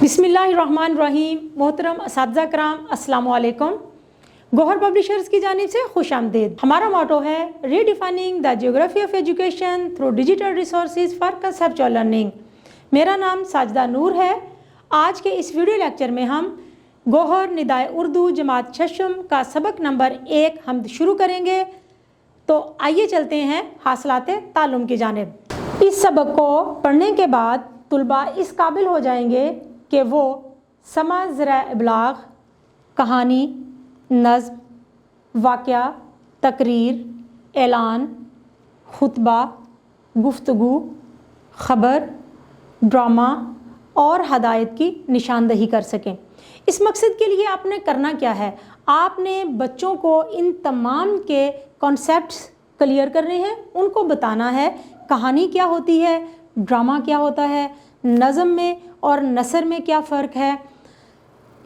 बिस्मिल्लाहिर्रहमानिर्रहीम। मोहतरम असातिज़ा कराम, अस्सलामु अलैकुम। गौहर पब्लिशर्स की जानिब से खुश आमदीद। हमारा मोटो है redefining the geography of education through digital resources for conceptual learning. मेरा नाम साजिदा नूर है। आज के इस वीडियो लेक्चर में हम गौहर निदाए उर्दू जमात छशम का सबक नंबर 1 हम शुरू करेंगे। तो आइए चलते हैं हासिलात ताल्लुम की जानिब। इस सबक को पढ़ने के बाद तुलबा इस काबिल हो जाएंगे कि वो समा ज़रा इबलाग, कहानी, नज़्म, वाक़या, तकरीर, ऐलान, खुतबा, गुफ्तगू, ख़बर, ड्रामा और हदायत की निशानदही कर सकें। इस मकसद के लिए आपने करना क्या है, आपने बच्चों को इन तमाम के कॉन्सेप्ट्स क्लियर करने हैं, उनको बताना है कहानी क्या होती है, ड्रामा क्या होता है, नज़म में और नसर में क्या फ़र्क है,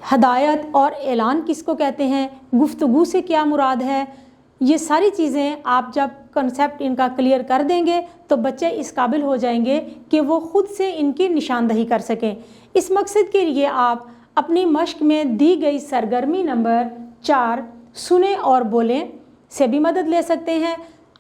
हदायत और ऐलान किसको कहते हैं, गुफ्तगू से क्या मुराद है। ये सारी चीज़ें आप जब कंसेप्ट इनका क्लियर कर देंगे तो बच्चे इस काबिल हो जाएंगे कि वो ख़ुद से इनकी निशानदही कर सकें। इस मकसद के लिए आप अपनी मश्क में दी गई सरगर्मी नंबर 4 सुने और बोलें से भी मदद ले सकते हैं।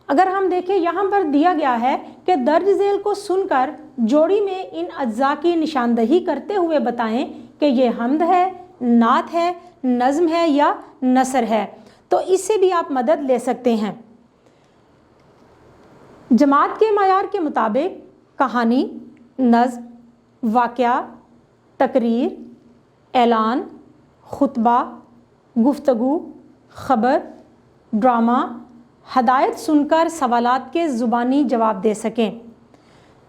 अगर हम देखें, यहाँ पर दिया गया है कि दर्ज झेल को सुनकर जोड़ी में इन अज्जा की निशानदही करते हुए बताएं कि ये हम्द है, नात है, नज़्म है या नसर है। तो इससे भी आप मदद ले सकते हैं। जमात के मायार के मुताबिक कहानी, नज़्म, वाक़या, तकरीर, ऐलान, खुतबा, गुफ्तगू, ख़बर, ड्रामा, हदायत सुनकर सवालात के ज़ुबानी जवाब दे सकें।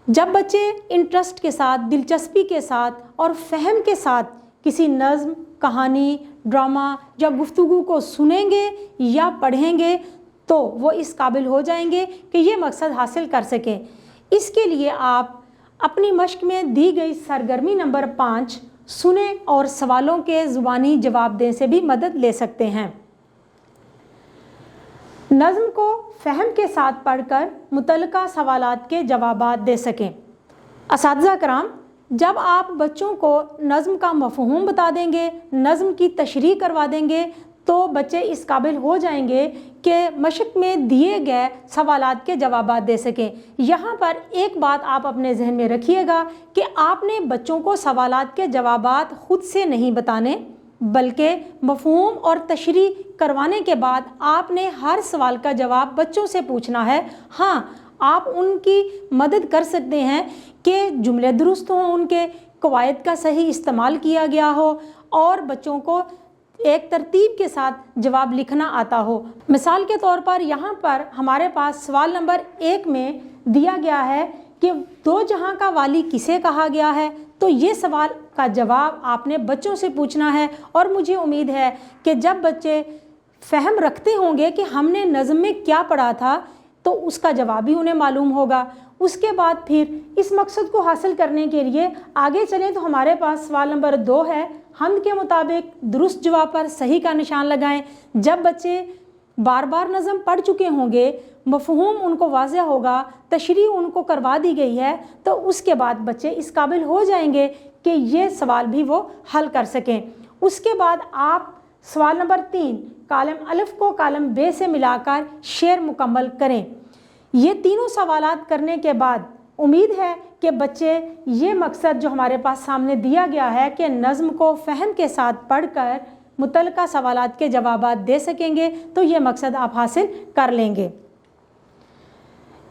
जब बच्चे इंटरेस्ट के साथ, दिलचस्पी के साथ और फ़हम के साथ किसी नज़्म, कहानी, ड्रामा या गुफ्तगू को सुनेंगे या पढ़ेंगे तो वो इस काबिल हो जाएंगे कि ये मकसद हासिल कर सकें। इसके लिए आप अपनी मश्क में दी गई सरगर्मी नंबर 5 सुने और सवालों के ज़ुबानी जवाब दें से भी मदद ले सकते हैं। नज़्म को फ़हम के साथ पढ़कर मुतल्लिका सवालात के जवाबात दे सकें। असातिज़ा कराम, जब आप बच्चों को नज़्म का मफ़हूम बता देंगे, नज़्म की तशरीह करवा देंगे तो बच्चे इस काबिल हो जाएंगे कि मशक में दिए गए सवालात के जवाबात दे सकें। यहाँ पर एक बात आप अपने जहन में रखिएगा कि आपने बच्चों को सवालात के जवाबात ख़ुद से नहीं बताने, बल्कि मफ़हूम और तशरीह करवाने के बाद आपने हर सवाल का जवाब बच्चों से पूछना है। हाँ, आप उनकी मदद कर सकते हैं कि जुमले दुरुस्त हों, उनके कवायद का सही इस्तेमाल किया गया हो और बच्चों को एक तरतीब के साथ जवाब लिखना आता हो। मिसाल के तौर पर यहाँ पर हमारे पास सवाल नंबर 1 में दिया गया है कि दो जहां का वाली किसे कहा गया है। तो ये सवाल का जवाब आपने बच्चों से पूछना है और मुझे उम्मीद है कि जब बच्चे फ़हम रखते होंगे कि हमने नज़्म में क्या पढ़ा था तो उसका जवाब भी उन्हें मालूम होगा। उसके बाद फिर इस मकसद को हासिल करने के लिए आगे चलें तो हमारे पास सवाल नंबर 2 है। हम्द के मुताबिक दुरुस्त जवाब पर सही का निशान लगाएं। जब बच्चे बार बार नज़्म पढ़ चुके होंगे, मफ़हूम उनको वाज़ेह होगा, तशरीह उनको करवा दी गई है, तो उसके बाद बच्चे इस काबिल हो जाएंगे कि ये सवाल भी वो हल कर सकें। उसके बाद आप सवाल नंबर 3 कालम अलिफ को कालम बे से मिलाकर शेर मुकम्मल करें। ये तीनों सवालात करने के बाद उम्मीद है कि बच्चे ये मकसद जो हमारे पास सामने दिया गया है कि नज़्म को फ़हम के साथ पढ़कर मुतल्लिका सवालात के जवाबात दे सकेंगे, तो ये मकसद आप हासिल कर लेंगे।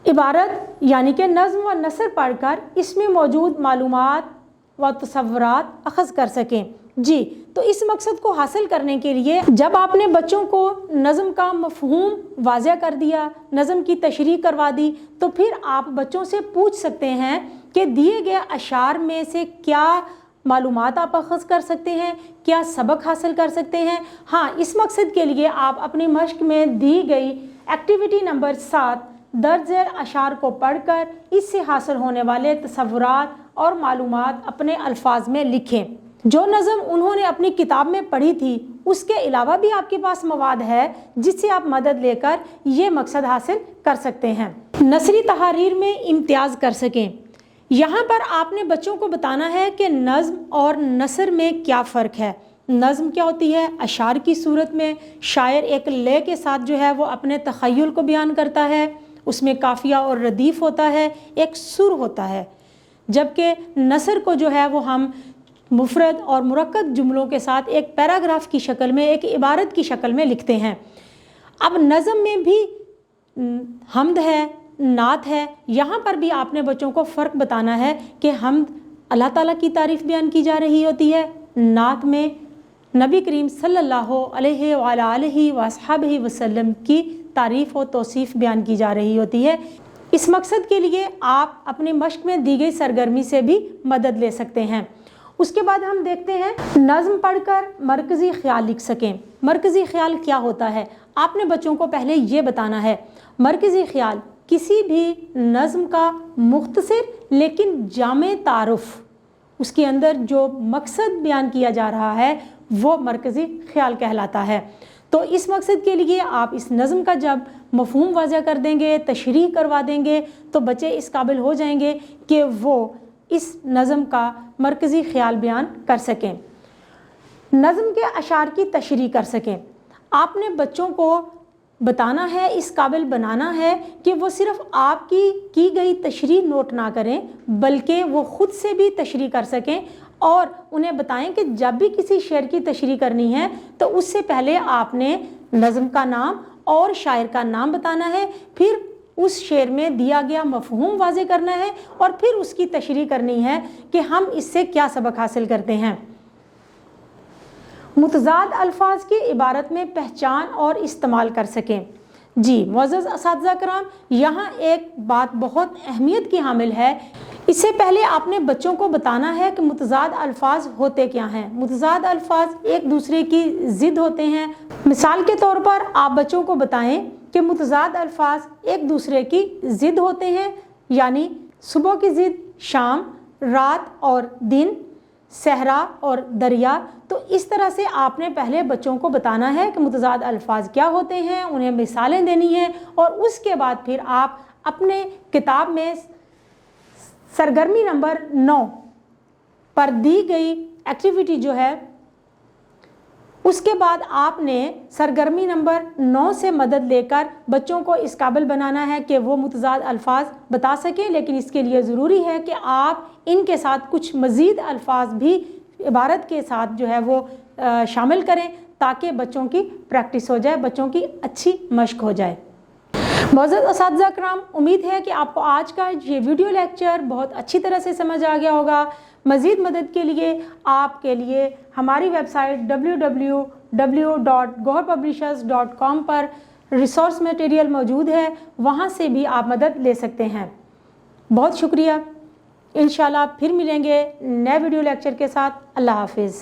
इबारत यानी कि नज़्म व नसर पढ़कर इसमें मौजूद मालूमात व तसव्वुरात अख़ज़ कर सकें। जी, तो इस मकसद को हासिल करने के लिए जब आपने बच्चों को नज़्म का मफ़हूम वाज़ेह कर दिया, नज़्म की तशरीह करवा दी, तो फिर आप बच्चों से पूछ सकते हैं कि दिए गए अशार में से क्या मालूमात आप अख़ज़ कर सकते हैं, क्या सबक हासिल कर सकते हैं। हाँ, इस मकसद के लिए आप अपनी मश्क में दी गई एक्टिविटी नंबर 7 दर्ज झेल अशार को पढ़कर इससे हासिल होने वाले तसव्वुरात और मालूमात अपने अल्फाज में लिखें। जो नज़म उन्होंने अपनी किताब में पढ़ी थी उसके अलावा भी आपके पास मवाद है जिससे आप मदद लेकर ये मकसद हासिल कर सकते हैं। नसरी तहारीर में इम्तियाज़ कर सकें। यहाँ पर आपने बच्चों को बताना है कि नज़्म और नसर में क्या फ़र्क है। नज़्म क्या होती है? अशार की सूरत में शायर एक लय के साथ जो है वो अपने तख़य्युल को बयान करता है, उसमें काफ़िया और रदीफ़ होता है, एक सुर होता है। जबकि नसर को जो है वो हम मुफ़रद और मुरक्कब जुमलों के साथ एक पैराग्राफ की शक्ल में, एक इबारत की शक्ल में लिखते हैं। अब नज़म में भी हम्द है, नात है। यहाँ पर भी आपने बच्चों को फ़र्क बताना है कि हम्द अल्लाह ताला की तारीफ़ बयान की जा रही होती है, नात में नबी करीम सल्लल्लाहु अलैहि वसल्लम की तारीफ़ और तौसीफ़ बयान की जा रही होती है। इस मकसद के लिए आप अपने मश्क में दी गई सरगर्मी से भी मदद ले सकते हैं। उसके बाद हम देखते हैं नज़्म पढ़कर मरकज़ी ख़्याल लिख सकें। मरकज़ी ख़्याल क्या होता है? आपने बच्चों को पहले ये बताना है, मरकज़ी ख़्याल किसी भी नज़्म का मुख्तसर लेकिन जामे तारुफ़, उसके अंदर जो मकसद बयान किया जा रहा है वो मरकज़ी ख़्याल कहलाता है। तो इस मकसद के लिए आप इस नज़्म का जब मफ़हूम वाज़ह कर देंगे, तशरीह करवा देंगे, तो बच्चे इस काबिल हो जाएंगे कि वो इस नज़्म का मरकज़ी ख़्याल बयान कर सकें, नज़्म के अशार की तशरीह कर सकें। आपने बच्चों को बताना है, इस काबिल बनाना है कि वो सिर्फ़ आपकी की गई तशरीह नोट ना करें, बल्कि वो ख़ुद से भी तशरीह कर सकें और उन्हें बताएं कि जब भी किसी शेर की तशरीह करनी है तो उससे पहले आपने नज़्म का नाम और शायर का नाम बताना है, फिर उस शेर में दिया गया मफ़हूम वाज़े करना है और फिर उसकी तशरीह करनी है कि हम इससे क्या सबक हासिल करते हैं। मुतज़ाद अल्फाज की इबारत में पहचान और इस्तेमाल कर सकें। जी मुअज़्ज़ज़ असातिज़ा कराम, यहाँ एक बात बहुत अहमियत की हामिल है। इससे पहले आपने बच्चों को बताना है कि मुतज़ाद अल्फाज होते क्या हैं। मुतज़ाद अल्फाज एक दूसरे की ज़िद होते हैं। मिसाल के तौर पर आप बच्चों को बताएं कि मुतज़ाद अल्फाज एक दूसरे की ज़िद होते हैं, यानी सुबह की ज़िद शाम, रात और दिन, सहरा और दरिया। तो इस तरह से आपने पहले बच्चों को बताना है कि मुतज़ाद अल्फाज क्या होते हैं, उन्हें मिसालें देनी हैं और उसके बाद फिर आप अपने किताब में सरगर्मी नंबर 9 पर दी गई एक्टिविटी जो है, उसके बाद आपने सरगर्मी नंबर 9 से मदद लेकर बच्चों को इस काबिल बनाना है कि वो मुतज़ाद अल्फाज बता सकें। लेकिन इसके लिए ज़रूरी है कि आप इनके साथ कुछ मज़ीद अल्फाज भी इबारत के साथ जो है वो शामिल करें, ताकि बच्चों की प्रैक्टिस हो जाए, बच्चों की अच्छी मश्क हो जाए। मुअज़्ज़ज़ असातिज़ा कराम, उम्मीद है कि आपको आज का ये वीडियो लेक्चर बहुत अच्छी तरह से समझ आ गया होगा। मज़ीद मदद के लिए आपके लिए हमारी वेबसाइट www.goharpublishers.com पर रिसोर्स मटेरियल मौजूद है, वहाँ से भी आप मदद ले सकते हैं। बहुत शुक्रिया। इंशाल्लाह फिर मिलेंगे नए वीडियो लेक्चर के साथ। अल्लाह हाफिज़।